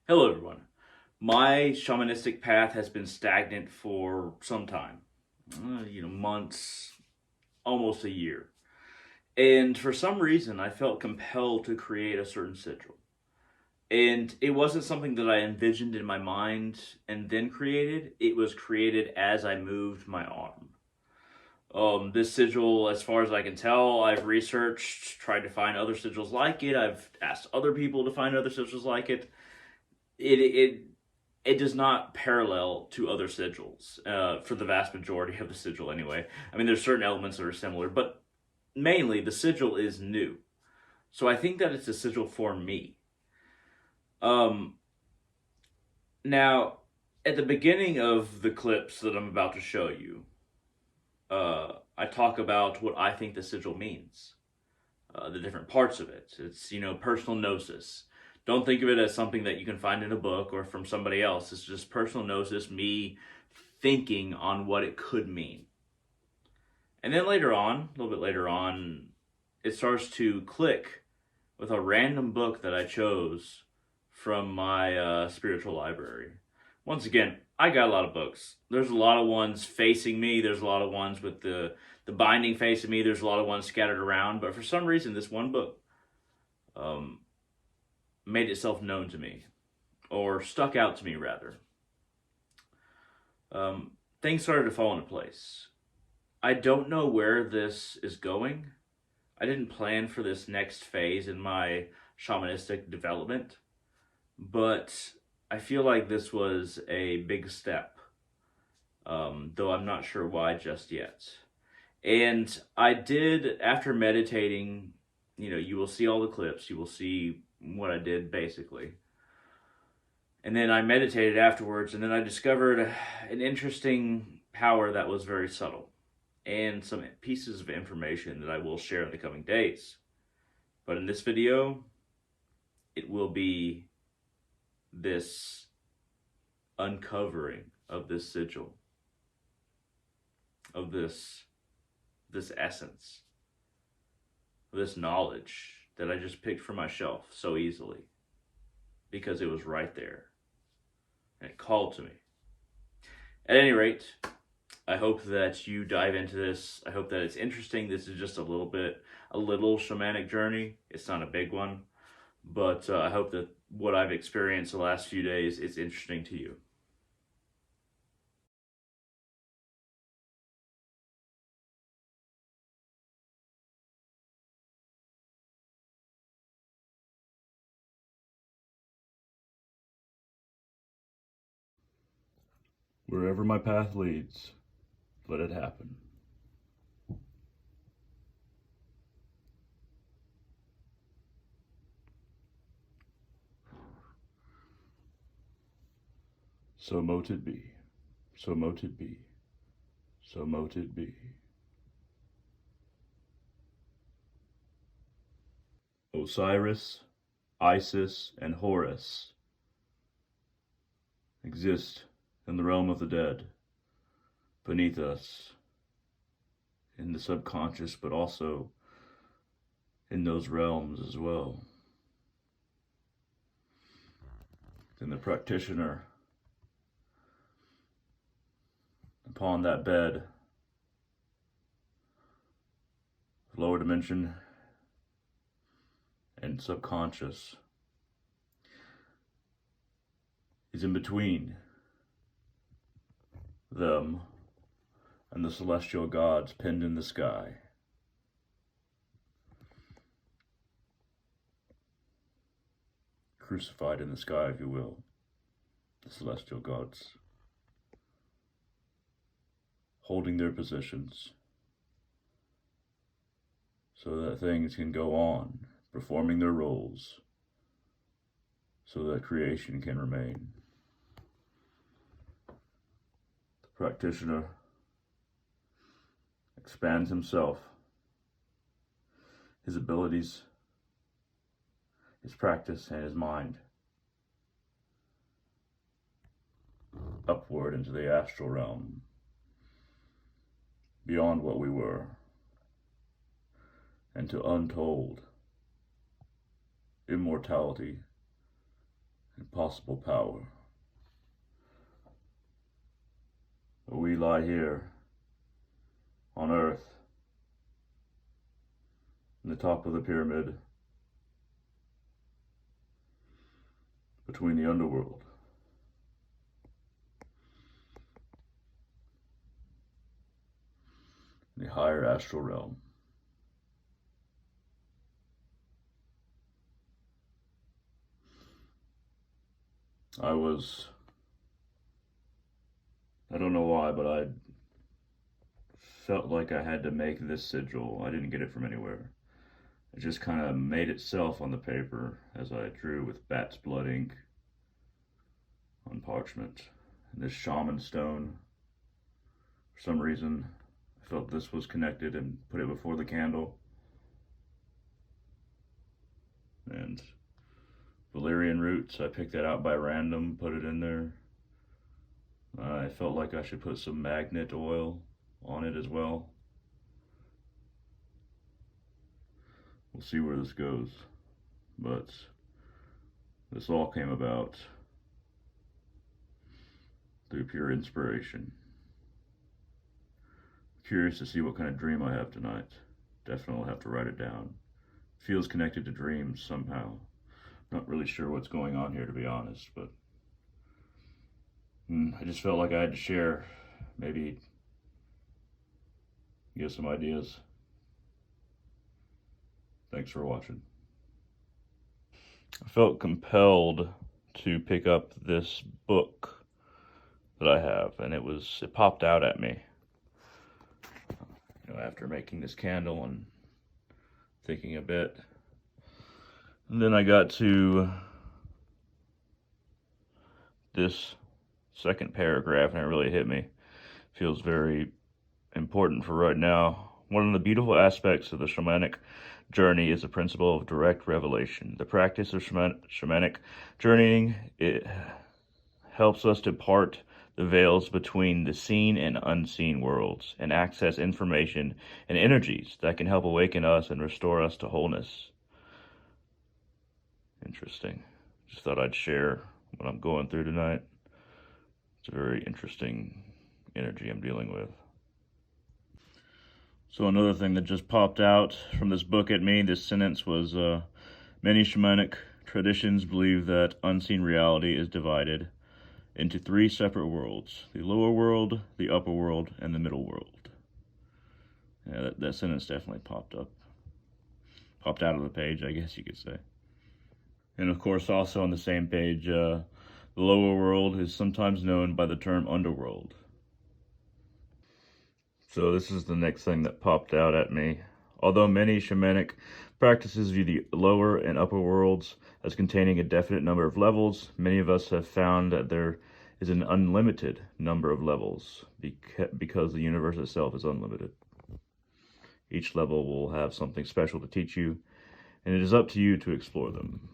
Hello, everyone. My shamanistic path has been stagnant for some time, months, almost a year. And for some reason, I felt compelled to create a certain sigil. And it wasn't something that I envisioned in my mind and then created, it was created as I moved my arm. This sigil, as far as I can tell, I've researched, tried to find other sigils like it. I've asked other people to find other sigils like it. It it does not parallel to other sigils for the vast majority of the sigil anyway. I mean, there's certain elements that are similar, but mainly the sigil is new. So I think that it's a sigil for me. Um, Now, at the beginning of the clips that I'm about to show you, I talk about what I think the sigil means, the different parts of it. It's, personal gnosis. Don't think of it as something that you can find in a book or from somebody else. It's just personal gnosis, me thinking on what it could mean. And then later on, a little bit later on, it starts to click with a random book that I chose from my spiritual library. Once again, I got a lot of books. There's a lot of ones facing me. There's a lot of ones with the binding facing me. There's a lot of ones scattered around. But for some reason, this one book um, made itself known to me, or stuck out to me rather. Things started to fall into place. I don't know where this is going. I didn't plan for this next phase in my shamanistic development, but I feel like this was a big step, though I'm not sure why just yet. And I did, after meditating, you will see all the clips, you will see what I did basically. And then I meditated afterwards, and then I discovered an interesting power that was very subtle and some pieces of information that I will share in the coming days. But in this video, it will be this uncovering of this sigil, of this essence, of this knowledge that I just picked from my shelf so easily because it was right there and it called to me. At any rate, I hope that you dive into this. I hope that it's interesting. This is just a little shamanic journey. It's not a big one, but I hope that what I've experienced the last few days is interesting to you. Wherever my path leads, let it happen. So mote it be. So mote it be. So mote it be. Osiris, Isis, and Horus exist in the realm of the dead, beneath us, in the subconscious, but also in those realms as well. Then the practitioner, upon that bed, lower dimension and subconscious, is in between them and the celestial gods pinned in the sky. Crucified in the sky, if you will, the celestial gods, holding their positions so that things can go on, performing their roles, so that creation can remain. The practitioner expands himself, his abilities, his practice, and his mind upward into the astral realm, beyond what we were, and to untold immortality and possibility. impossible power. We lie here on Earth, in the top of the pyramid, between the underworld and the higher astral realm. I don't know why, but I felt like I had to make this sigil. I didn't get it from anywhere. It just kind of made itself on the paper as I drew with bat's blood ink on parchment. And this shaman stone, for some reason, I felt this was connected and put it before the candle. And valerian roots, I picked that out by random, put it in there. I felt like I should put some magnet oil on it as well. We'll see where this goes, but this all came about through pure inspiration. Curious to see what kind of dream I have tonight. Definitely have to write it down. Feels connected to dreams somehow. Not really sure what's going on here, to be honest, but I just felt like I had to share, maybe give some ideas. Thanks for watching. I felt compelled to pick up this book that I have, and it popped out at me. After making this candle and thinking a bit. And then I got to this second paragraph, and it really hit me. Feels very important for right now. One of the beautiful aspects of the shamanic journey is the principle of direct revelation. The practice of shamanic journeying, it helps us to part the veils between the seen and unseen worlds and access information and energies that can help awaken us and restore us to wholeness. Interesting. Just thought I'd share what I'm going through tonight. It's a very interesting energy I'm dealing with. So another thing that just popped out from this book at me, this sentence was, many shamanic traditions believe that unseen reality is divided into 3 separate worlds: the lower world, the upper world, and the middle world. Yeah, that sentence definitely popped out of the page, I guess you could say. And of course, also on the same page, the lower world is sometimes known by the term underworld. So this is the next thing that popped out at me. Although many shamanic practices view the lower and upper worlds as containing a definite number of levels, many of us have found that there is an unlimited number of levels because the universe itself is unlimited. Each level will have something special to teach you, and it is up to you to explore them.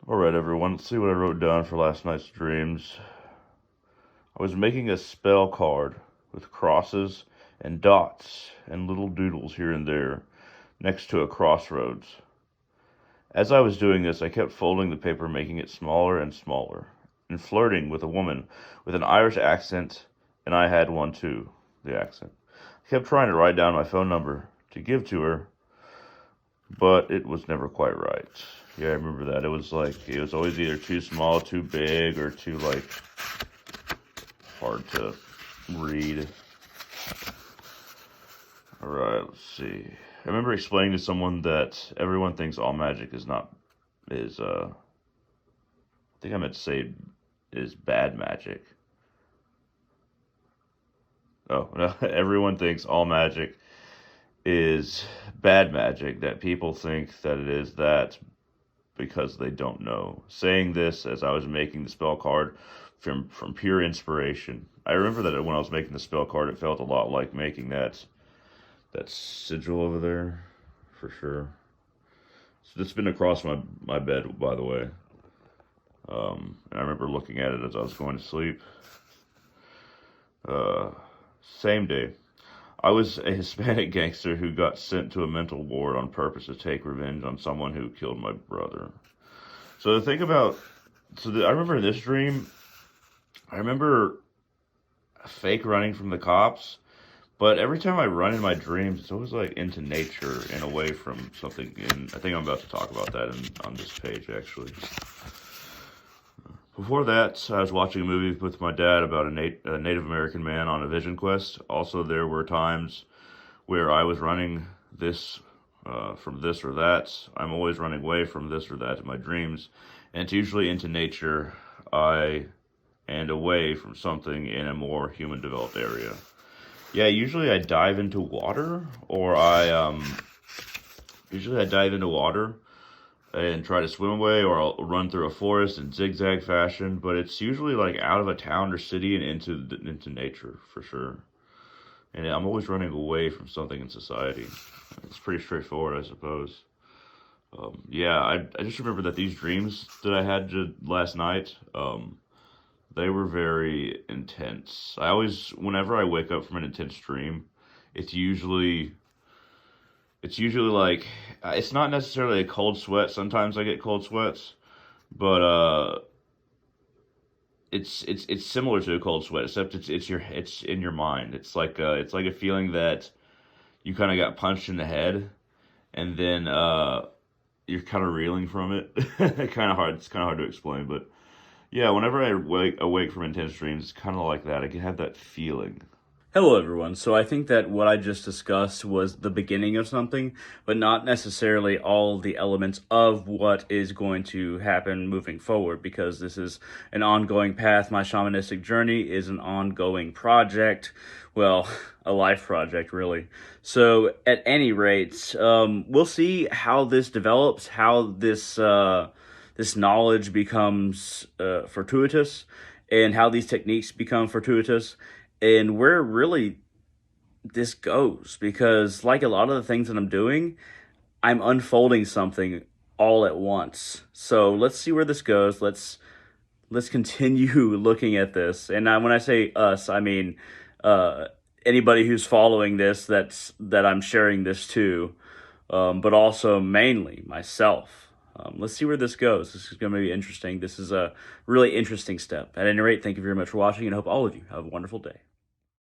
Alright everyone, let's see what I wrote down for last night's dreams. I was making a spell card with crosses and dots and little doodles here and there next to a crossroads. As I was doing this, I kept folding the paper, making it smaller and smaller, and flirting with a woman with an Irish accent, and I had one too, the accent. I kept trying to write down my phone number to give to her, but it was never quite right. Yeah, I remember that. It was always either too small, too big, or too, hard to read. Alright, let's see. I remember explaining to someone that everyone thinks all magic I think I meant to say is bad magic. Oh, no, everyone thinks all magic is bad magic, that people think that it is that because they don't know. Saying this as I was making the spell card from pure inspiration. I remember that when I was making the spell card, it felt a lot like making that sigil over there for sure. So it's been across my bed, by the way. And I remember looking at it as I was going to sleep. Uh, Same day. I was a Hispanic gangster who got sent to a mental ward on purpose to take revenge on someone who killed my brother. So the thing about, I remember this dream. I remember fake running from the cops, but every time I run in my dreams, it's always like into nature and away from something. And I think I'm about to talk about that on this page, actually. Before that, I was watching a movie with my dad about a Native American man on a vision quest. Also, there were times where I was running from this or that. I'm always running away from this or that in my dreams, and it's usually into nature and away from something in a more human-developed area. Yeah, usually I dive into water, or usually I dive into water and try to swim away, or I'll run through a forest in zigzag fashion, but it's usually like out of a town or city and into nature, for sure. And I'm always running away from something in society. It's pretty straightforward, I suppose. Yeah, I just remember that these dreams that I had last night, they were very intense. Whenever I wake up from an intense dream, it's usually like, it's not necessarily a cold sweat. Sometimes I get cold sweats, but it's similar to a cold sweat, except it's in your mind. It's like a feeling that you kind of got punched in the head, and then you're kind of reeling from it. Kind of hard. It's kind of hard to explain, but yeah, whenever I awake from intense dreams, it's kind of like that. I can have that feeling. Hello, everyone. So I think that what I just discussed was the beginning of something, but not necessarily all the elements of what is going to happen moving forward, because this is an ongoing path. My shamanistic journey is an ongoing project. Well, a life project, really. So at any rate, we'll see how this develops, how this knowledge becomes fortuitous, and how these techniques become fortuitous, and where really this goes. Because like a lot of the things that I'm doing, I'm unfolding something all at once. So let's see where this goes. Let's continue looking at this. And when I say us, I mean anybody who's following this, that I'm sharing this to, but also mainly myself. Let's see where this goes. This is going to be interesting. This is a really interesting step. At any rate, thank you very much for watching, and I hope all of you have a wonderful day.